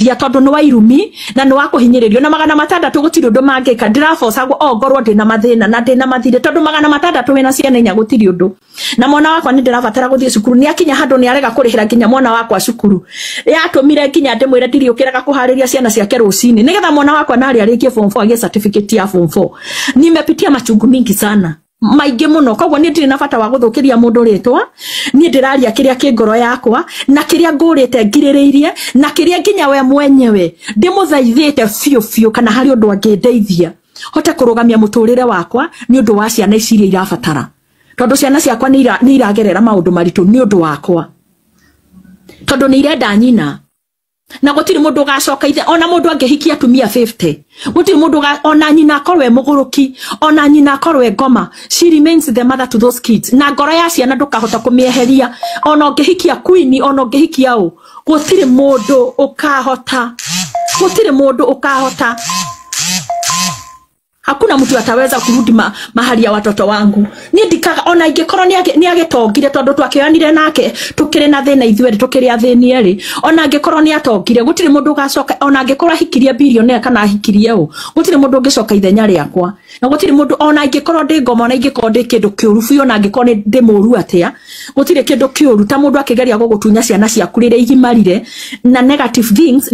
ndia tondu no wairumi na no wakuhinyiririo na 600 gutiri undu mangika ndiraforce ngorwo ndina mathina na ndina mathire tondu 600 wina ciana inya gutiri undu na mwana wakwa ni ndirabatara guthie cukuru ni akinya handu ni arega kurihira nginya mwana wakwa cukuru yatumire nginya ndimwire ndiriukiraga kuhariria ciana ciake rucini nigetha mwana wakwa nari arikie form 4 age certificate ya form 4 nimepitia machungu mingi sana maingi muno koguo ni ndiri na bata wa guthukiria mundu ritwa ni ndiraria kiria kingoro yakwa na kiria ngurite ngiririirie na kiria nginya we mwenyewe ndimuthaithite fiu kana hari undu angedeithia hote kurugamia muturire wakwa ni undu wa ciana ici iria irabatara tondu ciana ciakwa ni iragerera maundu maritu ni undu wakwa tondu ni irenda nyina na gutiri mundu gacoka ithe ona mundu angehikia atumia 50 gutiri mundu ona nyina akorwe muguruki ona nyina akorwe ngoma she remains the mother to those kids na ngoro ya ciana ndukahota kumieheria ona ungehikia queen ona ungehikia gutiri mundu ukahota hakuna mtu ataweza kurudi mahali ya watoto wangu ni ndikaga ona ingekoro ni agetongire tondu twakionire nake tukire na thina ithueri tukiri athini eri ona ngekoro ni atongire gutiri mundu gacoka ona ngekoro hikirie billionaire kana hikirie gutiri mundu ngicoka ithenya riakwa na gutiri mundu ona ngekoro ndi ngoma ona ngekoro ndi kindu kiuru biu ona ngekoro ndi muru atia gutiri kindu kiuru ta mundu akigeria gugutunya ciana ciaku rire igimarire na negative things